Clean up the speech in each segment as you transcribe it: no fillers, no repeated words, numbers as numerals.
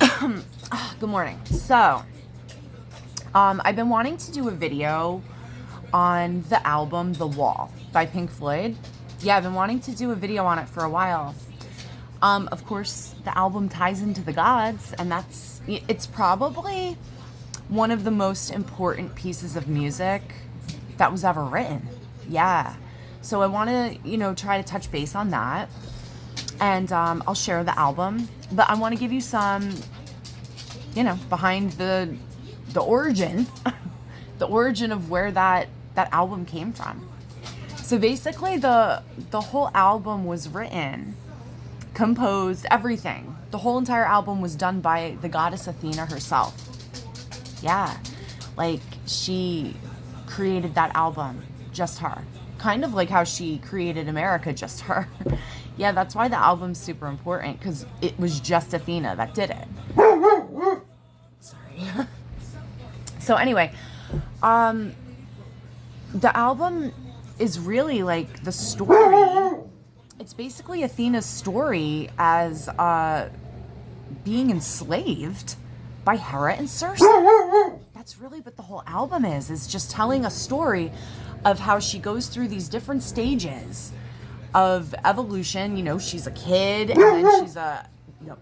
Good morning. So, I've been wanting to do a video on the album The Wall by Pink Floyd. Yeah, I've been wanting to do a video on it for a while. Of course, the album ties into the gods, and it's probably one of the most important pieces of music that was ever written. Yeah. So I want to, try to touch base on that. And I'll share the album. But I want to give you some, behind the origin, the origin of where that album came from. So basically, the whole album was written, composed, everything. The whole entire album was done by the goddess Athena herself. Yeah, like she created that album, just her. Kind of like how she created America, just her. Yeah, that's why the album's super important, because it was just Athena that did it. Sorry. So anyway, the album is really like the story. It's basically Athena's story as being enslaved by Hera and Circe. That's really what the whole album is just telling a story of how she goes through these different stages of evolution. She's a kid, and then she's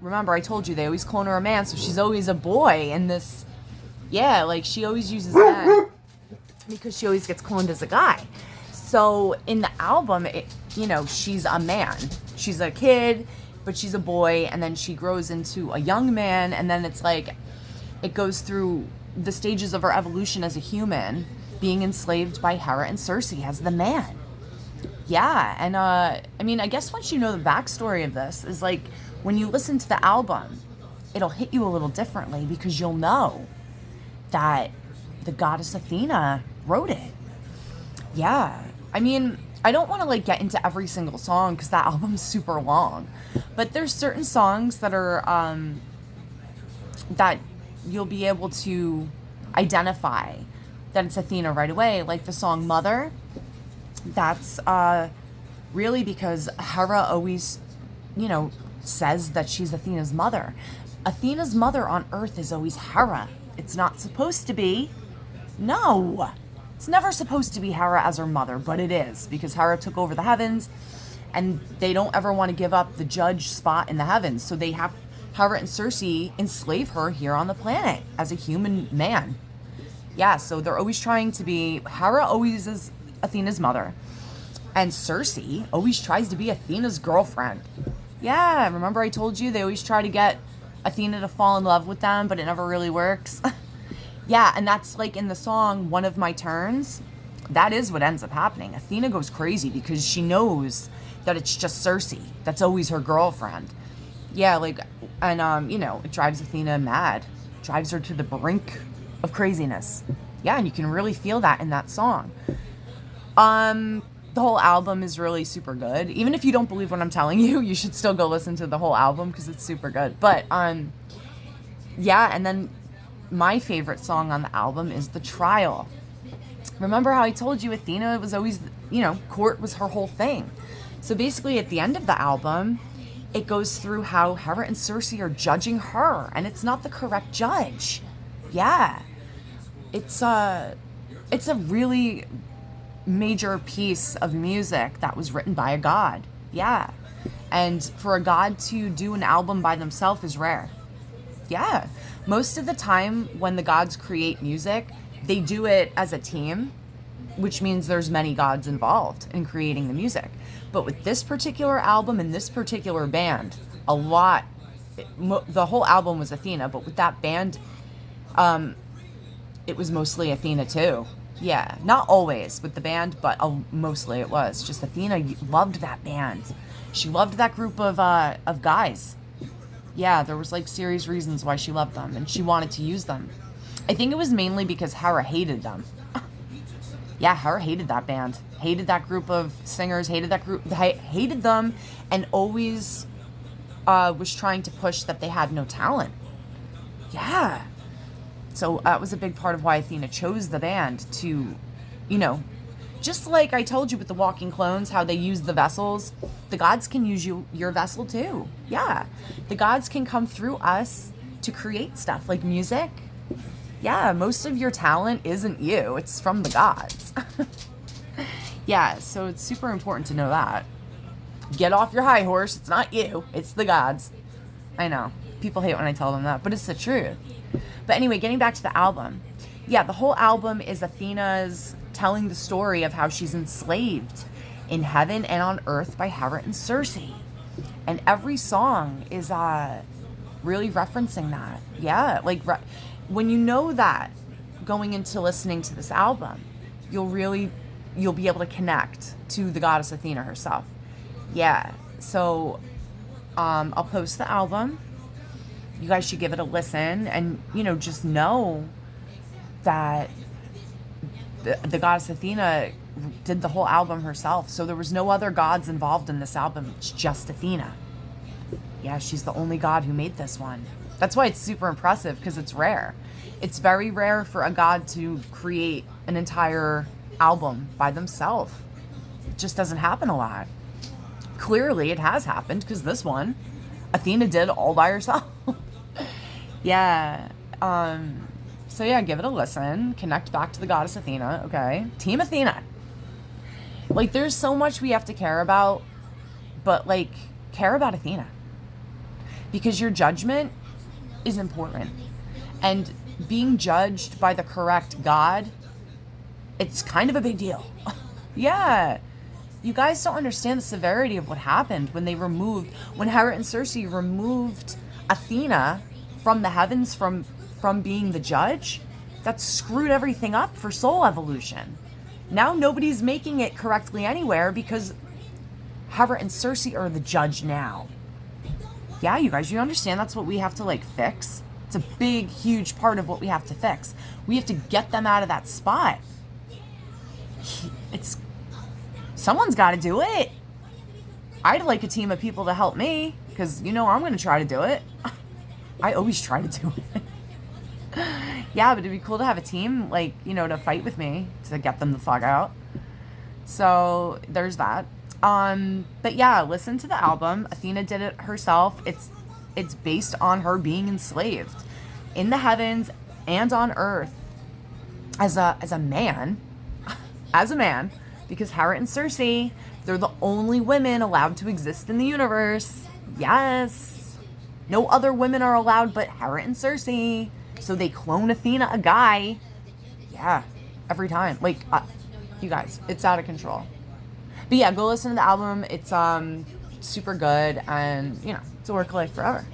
remember I told you they always clone her a man, so she's always a boy in this. Yeah, like she always uses men because she always gets cloned as a guy. So in the album, she's a man. She's a kid, but she's a boy, and then she grows into a young man, and then it's like it goes through the stages of her evolution as a human, being enslaved by Hera and Circe as the man. Yeah, and I guess once you know the backstory of this, is like when you listen to the album, it'll hit you a little differently because you'll know that the goddess Athena wrote it. Yeah, I don't want to get into every single song because that album's super long, but there's certain songs that are that you'll be able to identify that it's Athena right away, like the song Mother. That's really because Hera always, says that she's Athena's mother. Athena's mother on Earth is always Hera. It's not supposed to be. No. It's never supposed to be Hera as her mother, but it is, because Hera took over the heavens, and they don't ever want to give up the judge spot in the heavens, so they have Hera and Circe enslave her here on the planet as a human man. Yeah, so they're always trying to be, Hera always is Athena's mother, and Circe always tries to be Athena's girlfriend. Yeah, remember I told you they always try to get Athena to fall in love with them, but it never really works. Yeah, and that's like in the song One of My Turns. That is what ends up happening. Athena goes crazy because she knows that it's just Circe that's always her girlfriend. Yeah, and it drives Athena mad. Drives her to the brink of craziness. Yeah, and you can really feel that in that song. The whole album is really super good. Even if you don't believe what I'm telling you, you should still go listen to the whole album because it's super good. But yeah, and then my favorite song on the album is The Trial. Remember how I told you Athena was always, court was her whole thing. So basically at the end of the album, it goes through how Hera and Circe are judging her, and it's not the correct judge. Yeah. It's a really major piece of music that was written by a god. Yeah. And for a god to do an album by themselves is rare. Yeah. Most of the time when the gods create music, they do it as a team, which means there's many gods involved in creating the music. But with this particular album and this particular band, the whole album was Athena, but with that band, it was mostly Athena too. Yeah, not always with the band, but mostly it was. Just Athena loved that band. She loved that group of guys. Yeah, there was serious reasons why she loved them, and she wanted to use them. I think it was mainly because Hera hated them. Yeah, Hera hated that band, hated that group of singers, hated them, and always was trying to push that they had no talent. Yeah. So that was a big part of why Athena chose the band to, just like I told you with the walking clones, how they use the vessels, the gods can use your vessel too. Yeah. The gods can come through us to create stuff like music. Yeah, most of your talent isn't you. It's from the gods. Yeah, so it's super important to know that. Get off your high horse. It's not you. It's the gods. I know. People hate when I tell them that, but it's the truth. But anyway, getting back to the album. Yeah, the whole album is Athena's telling the story of how she's enslaved in heaven and on earth by Hera and Circe. And every song is really referencing that. Yeah, like when you know that going into listening to this album, you'll be able to connect to the goddess Athena herself. Yeah, so I'll post the album. You guys should give it a listen and, just know that the goddess Athena did the whole album herself. So there was no other gods involved in this album. It's just Athena. Yeah, she's the only god who made this one. That's why it's super impressive, because it's rare. It's very rare for a god to create an entire album by themselves. It just doesn't happen a lot. Clearly it has happened, because this one, Athena did all by herself. Yeah. So yeah, give it a listen. Connect back to the goddess Athena, okay? Team Athena. Like, there's so much we have to care about, but, like, care about Athena. Because your judgment is important. And being judged by the correct god, it's kind of a big deal. Yeah. You guys don't understand the severity of what happened when Hera and Circe removed Athena from the heavens, from being the judge. That screwed everything up for soul evolution. Now nobody's making it correctly anywhere because Hera and Circe are the judge now. Yeah, you guys, you understand that's what we have to, fix? It's a big, huge part of what we have to fix. We have to get them out of that spot. Someone's got to do it. I'd like a team of people to help me, because I'm going to try to do it. I always try to do it. Yeah, but it'd be cool to have a team, to fight with me to get them the fuck out. So there's that. But yeah, listen to the album. Athena did it herself. It's based on her being enslaved in the heavens and on earth as a man, because Hera and Circe, they're the only women allowed to exist in the universe. Yes. No other women are allowed but Hera and Circe. So they clone Athena, a guy. Yeah, every time. You guys, it's out of control. But yeah, go listen to the album. It's super good, and it's a work of life forever.